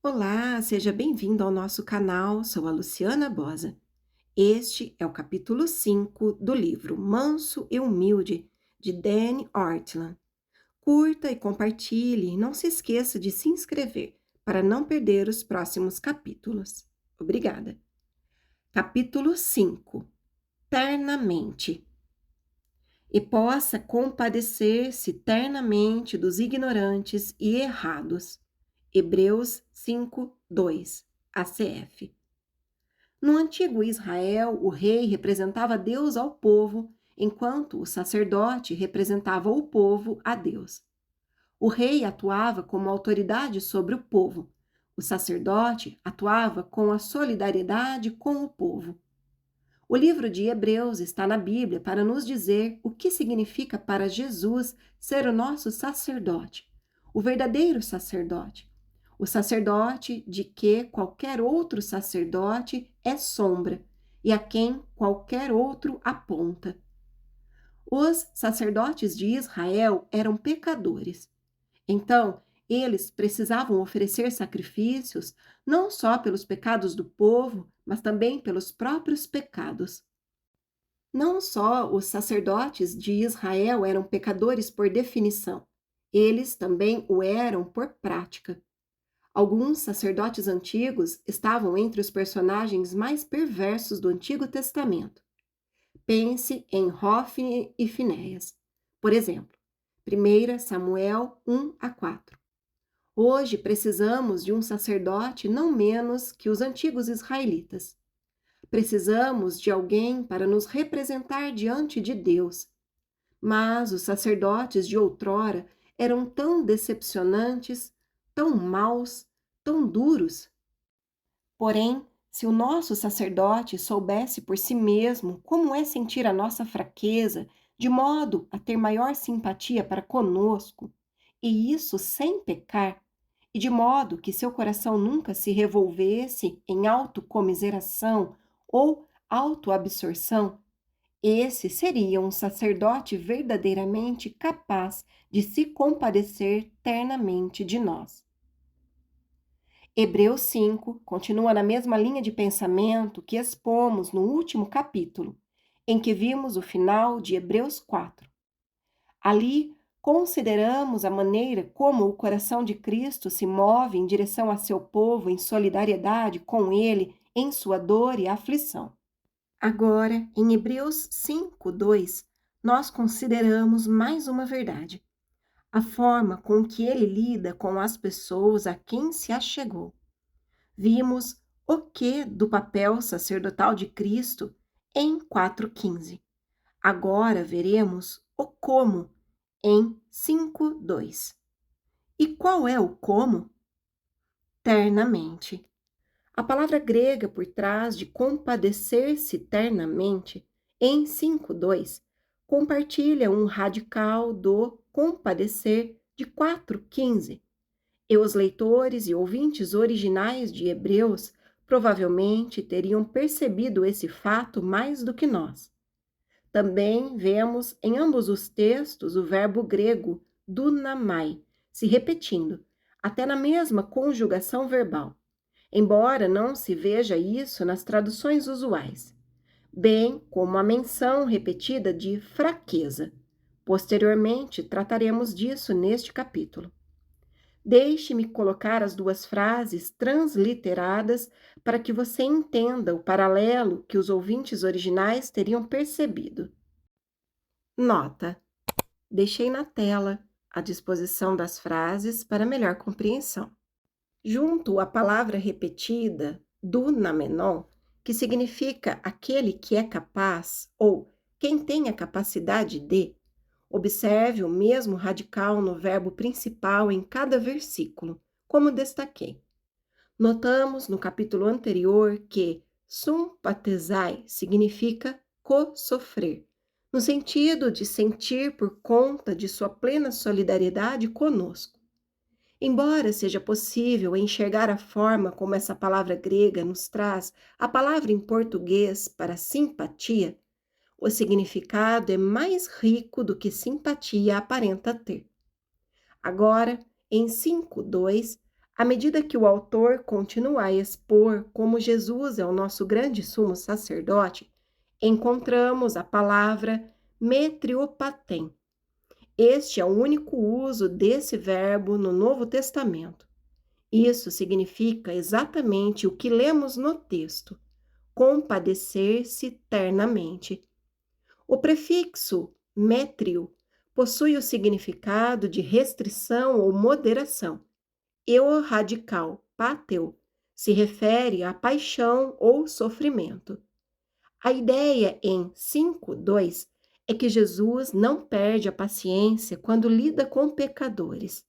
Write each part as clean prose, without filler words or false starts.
Olá, seja bem-vindo ao nosso canal. Sou a Luciana Bosa. Este é o capítulo 5 do livro Manso e Humilde, de Danny Ortland. Curta e compartilhe e não se esqueça de se inscrever para não perder os próximos capítulos. Obrigada. Capítulo 5. Ternamente. E possa compadecer-se ternamente dos ignorantes e errados. Hebreus 5, 2, ACF. No antigo Israel, o rei representava Deus ao povo, enquanto o sacerdote representava o povo a Deus. O rei atuava como autoridade sobre o povo. O sacerdote atuava com a solidariedade com o povo. O livro de Hebreus está na Bíblia para nos dizer o que significa para Jesus ser o nosso sacerdote, o verdadeiro sacerdote. O sacerdote de que qualquer outro sacerdote é sombra e a quem qualquer outro aponta. Os sacerdotes de Israel eram pecadores. Então, eles precisavam oferecer sacrifícios não só pelos pecados do povo, mas também pelos próprios pecados. Não só os sacerdotes de Israel eram pecadores por definição, eles também o eram por prática. Alguns sacerdotes antigos estavam entre os personagens mais perversos do Antigo Testamento. Pense em Hofni e Finéias. Por exemplo, 1 Samuel 1 a 4. Hoje precisamos de um sacerdote não menos que os antigos israelitas. Precisamos de alguém para nos representar diante de Deus. Mas os sacerdotes de outrora eram tão decepcionantes, tão maus, tão duros. Porém, se o nosso sacerdote soubesse por si mesmo como é sentir a nossa fraqueza, de modo a ter maior simpatia para conosco, e isso sem pecar, e de modo que seu coração nunca se revolvesse em autocomiseração ou autoabsorção, esse seria um sacerdote verdadeiramente capaz de se compadecer ternamente de nós. Hebreus 5 continua na mesma linha de pensamento que expomos no último capítulo, em que vimos o final de Hebreus 4. Ali, consideramos a maneira como o coração de Cristo se move em direção a seu povo em solidariedade com ele em sua dor e aflição. Agora, em Hebreus 5, 2, nós consideramos mais uma verdade: a forma com que ele lida com as pessoas a quem se achegou. Vimos o que do papel sacerdotal de Cristo em 4:15. Agora veremos o como em 5:2. E qual é o como? Ternamente. A palavra grega por trás de compadecer-se ternamente, em 5:2, compartilha um radical do compadecer de 4:15. E os leitores e ouvintes originais de Hebreus provavelmente teriam percebido esse fato mais do que nós. Também vemos em ambos os textos o verbo grego dunamai se repetindo, até na mesma conjugação verbal, embora não se veja isso nas traduções usuais, bem como a menção repetida de fraqueza. Posteriormente, trataremos disso neste capítulo. Deixe-me colocar as duas frases transliteradas para que você entenda o paralelo que os ouvintes originais teriam percebido. Nota: deixei na tela a disposição das frases para melhor compreensão. Junto à palavra repetida, dunamenon, que significa aquele que é capaz ou quem tem a capacidade de, observe o mesmo radical no verbo principal em cada versículo, como destaquei. Notamos no capítulo anterior que sympathizai significa co-sofrer, no sentido de sentir por conta de sua plena solidariedade conosco. Embora seja possível enxergar a forma como essa palavra grega nos traz a palavra em português para simpatia, o significado é mais rico do que simpatia aparenta ter. Agora, em 5:2, À medida que o autor continua a expor como Jesus é o nosso grande sumo sacerdote, encontramos a palavra metriopatem. Este é o único uso desse verbo no Novo Testamento. Isso significa exatamente o que lemos no texto: compadecer-se ternamente. O prefixo métrio possui o significado de restrição ou moderação, e o radical pateu se refere à paixão ou sofrimento. A ideia em 5:2 é que Jesus não perde a paciência quando lida com pecadores.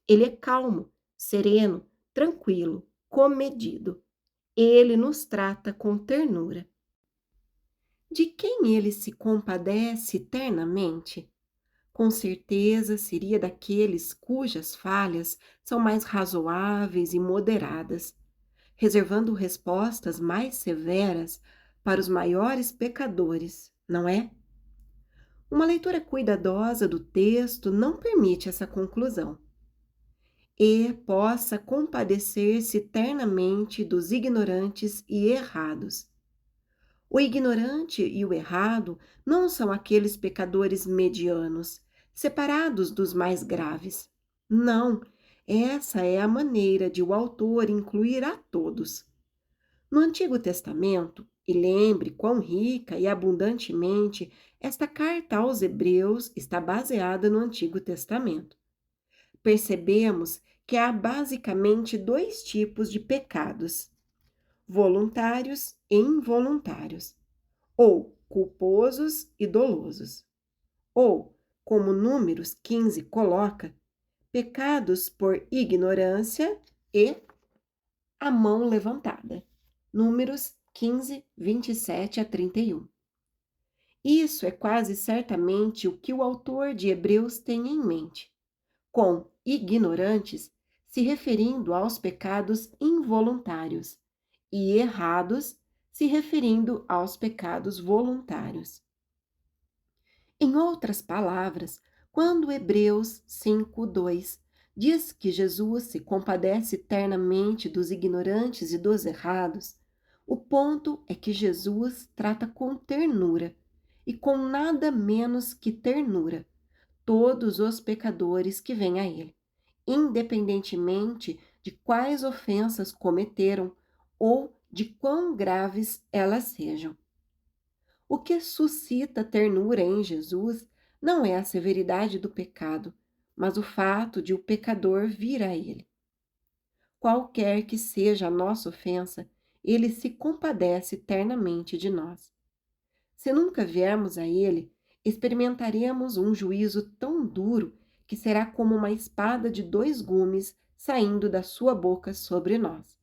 Ele é calmo, sereno, tranquilo, comedido. Ele nos trata com ternura. De quem ele se compadece ternamente? Com certeza seria daqueles cujas falhas são mais razoáveis e moderadas, reservando respostas mais severas para os maiores pecadores, não é? Uma leitura cuidadosa do texto não permite essa conclusão. E possa compadecer-se ternamente dos ignorantes e errados. O ignorante e o errado não são aqueles pecadores medianos, separados dos mais graves. Não, essa é a maneira de o autor incluir a todos. No Antigo Testamento, e lembre quão rica e abundantemente esta carta aos Hebreus está baseada no Antigo Testamento. Percebemos que há basicamente dois tipos de pecados: voluntários e involuntários, ou culposos e dolosos, ou, como Números 15 coloca, pecados por ignorância e a mão levantada. Números 15, 27 a 31. Isso é quase certamente o que o autor de Hebreus tem em mente, com ignorantes se referindo aos pecados involuntários e errados se referindo aos pecados voluntários. Em outras palavras, quando Hebreus 5:2 diz que Jesus se compadece ternamente dos ignorantes e dos errados, o ponto é que Jesus trata com ternura, e com nada menos que ternura, todos os pecadores que vêm a ele, independentemente de quais ofensas cometeram ou de quão graves elas sejam. O que suscita ternura em Jesus não é a severidade do pecado, mas o fato de o pecador vir a ele. Qualquer que seja a nossa ofensa, ele se compadece ternamente de nós. Se nunca viermos a ele, experimentaremos um juízo tão duro que será como uma espada de dois gumes saindo da sua boca sobre nós.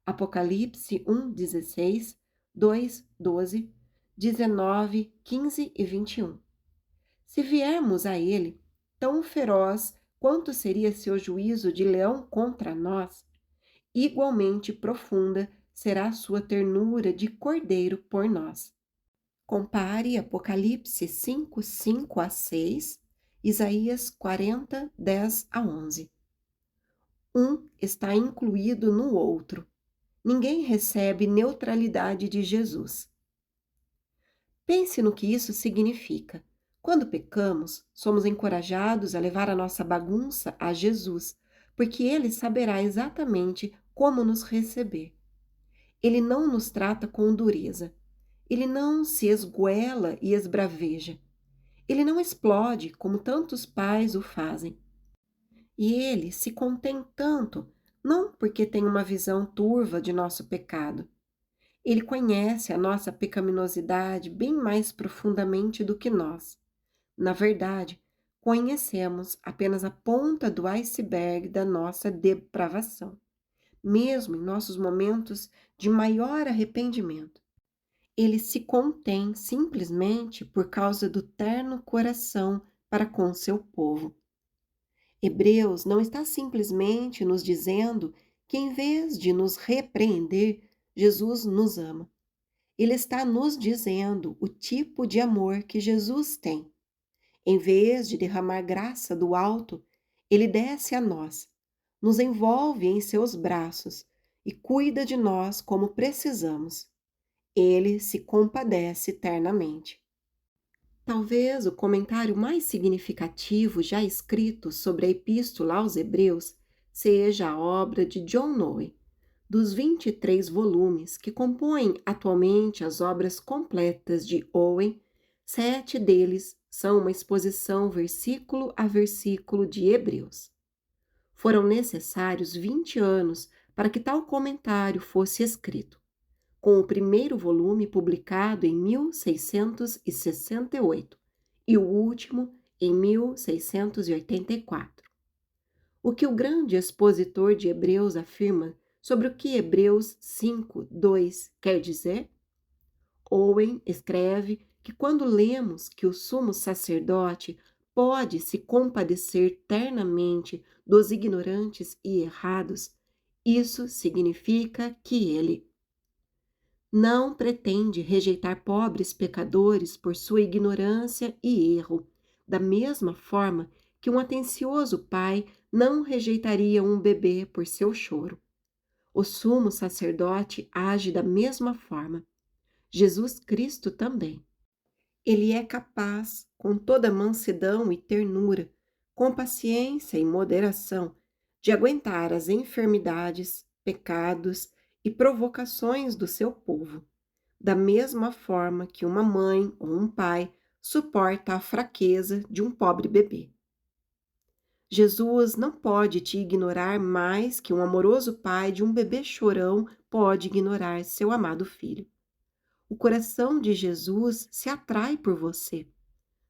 Apocalipse 1:16, 2:12, 19, 15 e 21. Se viermos a ele, tão feroz quanto seria seu juízo de leão contra nós, igualmente profunda será a sua ternura de cordeiro por nós. Compare Apocalipse 5, 5 a 6, Isaías 40, 10 a 11. Um está incluído no outro. Ninguém recebe neutralidade de Jesus. Pense no que isso significa. Quando pecamos, somos encorajados a levar a nossa bagunça a Jesus, porque ele saberá exatamente como nos receber. Ele não nos trata com dureza. Ele não se esgoela e esbraveja. Ele não explode como tantos pais o fazem. E ele se contém tanto, não porque tem uma visão turva de nosso pecado. Ele conhece a nossa pecaminosidade bem mais profundamente do que nós. Na verdade, conhecemos apenas a ponta do iceberg da nossa depravação, mesmo em nossos momentos de maior arrependimento. Ele se contém simplesmente por causa do terno coração para com seu povo. Hebreus não está simplesmente nos dizendo que, em vez de nos repreender, Jesus nos ama. Ele está nos dizendo o tipo de amor que Jesus tem. Em vez de derramar graça do alto, ele desce a nós, nos envolve em seus braços e cuida de nós como precisamos. Ele se compadece eternamente. Talvez o comentário mais significativo já escrito sobre a Epístola aos Hebreus seja a obra de John Noe. Dos 23 volumes que compõem atualmente as obras completas de Owen, 7 deles são uma exposição versículo a versículo de Hebreus. Foram necessários 20 anos para que tal comentário fosse escrito, com o primeiro volume publicado em 1668 e o último em 1684. O que o grande expositor de Hebreus afirma sobre o que Hebreus 5:2 quer dizer? Owen escreve que quando lemos que o sumo sacerdote pode se compadecer ternamente dos ignorantes e errados, isso significa que ele não pretende rejeitar pobres pecadores por sua ignorância e erro, da mesma forma que um atencioso pai não rejeitaria um bebê por seu choro. O sumo sacerdote age da mesma forma. Jesus Cristo também. Ele é capaz, com toda mansidão e ternura, com paciência e moderação, de aguentar as enfermidades, pecados e provocações do seu povo, da mesma forma que uma mãe ou um pai suporta a fraqueza de um pobre bebê. Jesus não pode te ignorar mais que um amoroso pai de um bebê chorão pode ignorar seu amado filho. O coração de Jesus se atrai por você.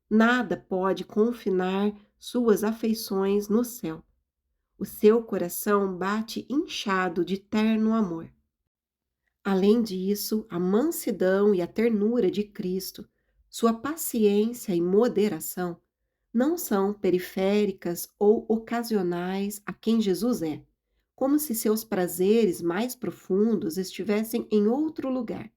Nada pode confinar suas afeições no céu. O seu coração bate inchado de terno amor. Além disso, a mansidão e a ternura de Cristo, sua paciência e moderação, não são periféricas ou ocasionais a quem Jesus é, como se seus prazeres mais profundos estivessem em outro lugar.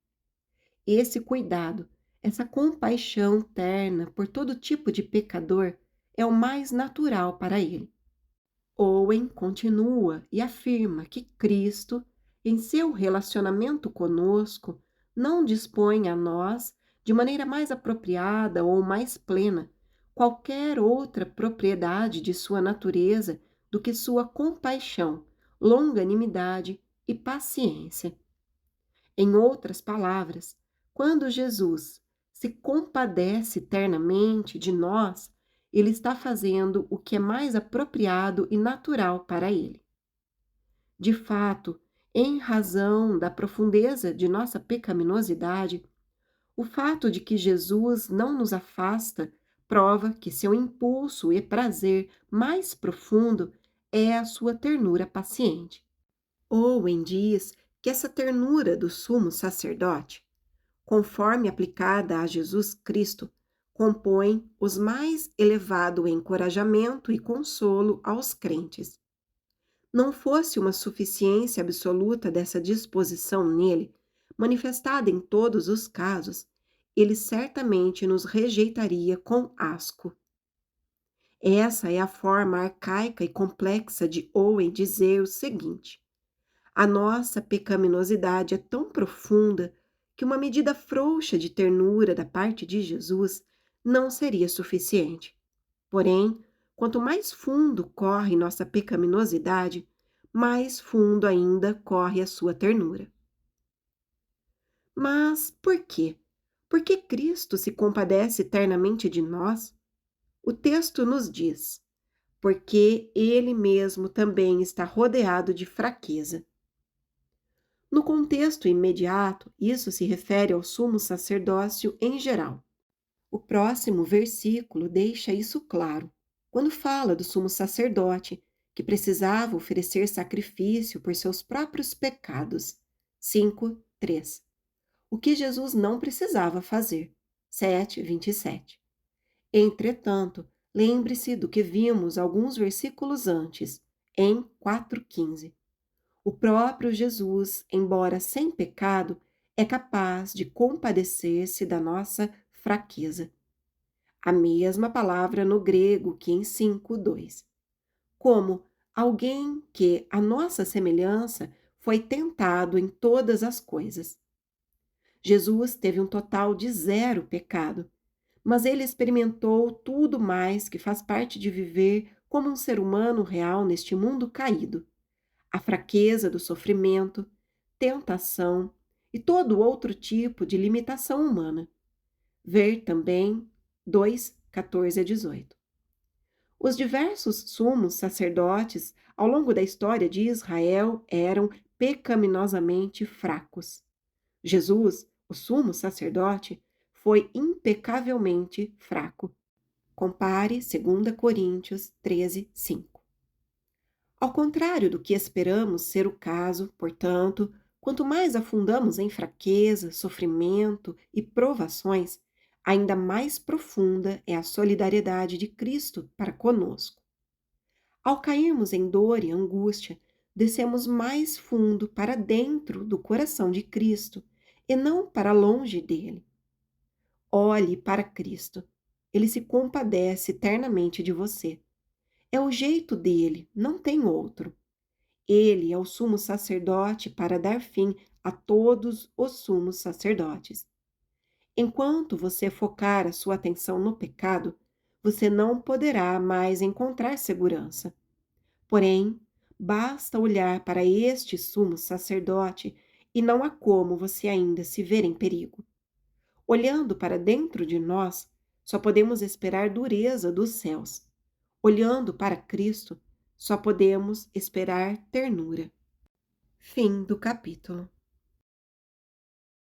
Esse cuidado, essa compaixão terna por todo tipo de pecador é o mais natural para ele. Owen continua e afirma que Cristo, em seu relacionamento conosco, não dispõe a nós, de maneira mais apropriada ou mais plena, qualquer outra propriedade de sua natureza do que sua compaixão, longanimidade e paciência. Em outras palavras, quando Jesus se compadece ternamente de nós, ele está fazendo o que é mais apropriado e natural para ele. De fato, em razão da profundeza de nossa pecaminosidade, o fato de que Jesus não nos afasta prova que seu impulso e prazer mais profundo é a sua ternura paciente. Owen diz que essa ternura do sumo sacerdote, conforme aplicada a Jesus Cristo, compõe os mais elevado encorajamento e consolo aos crentes. Não fosse uma suficiência absoluta dessa disposição nele, manifestada em todos os casos, ele certamente nos rejeitaria com asco. Essa é a forma arcaica e complexa de Owen dizer o seguinte: a nossa pecaminosidade é tão profunda que uma medida frouxa de ternura da parte de Jesus não seria suficiente. Porém, quanto mais fundo corre nossa pecaminosidade, mais fundo ainda corre a sua ternura. Mas por quê? Por que Cristo se compadece eternamente de nós? O texto nos diz: porque ele mesmo também está rodeado de fraqueza. No contexto imediato, isso se refere ao sumo sacerdócio em geral. O próximo versículo deixa isso claro, quando fala do sumo sacerdote, que precisava oferecer sacrifício por seus próprios pecados. 5:3. O que Jesus não precisava fazer. 7:27. Entretanto, lembre-se do que vimos alguns versículos antes, em 4:15. O próprio Jesus, embora sem pecado, é capaz de compadecer-se da nossa fraqueza. A mesma palavra no grego que em 5:2. Como, alguém que, à nossa semelhança, foi tentado em todas as coisas. Jesus teve um total de zero pecado, mas ele experimentou tudo mais que faz parte de viver como um ser humano real neste mundo caído: a fraqueza do sofrimento, tentação e todo outro tipo de limitação humana. Ver também 2:14 a 18. Os diversos sumos sacerdotes ao longo da história de Israel eram pecaminosamente fracos. Jesus, o sumo sacerdote, foi impecavelmente fraco. Compare 2 Coríntios 13:5. Ao contrário do que esperamos ser o caso, portanto, quanto mais afundamos em fraqueza, sofrimento e provações, ainda mais profunda é a solidariedade de Cristo para conosco. Ao cairmos em dor e angústia, descemos mais fundo para dentro do coração de Cristo e não para longe dele. Olhe para Cristo. Ele se compadece eternamente de você. É o jeito dele, não tem outro. Ele é o sumo sacerdote para dar fim a todos os sumos sacerdotes. Enquanto você focar a sua atenção no pecado, você não poderá mais encontrar segurança. Porém, basta olhar para este sumo sacerdote e não há como você ainda se ver em perigo. Olhando para dentro de nós, só podemos esperar dureza dos céus. Olhando para Cristo, só podemos esperar ternura. Fim do capítulo.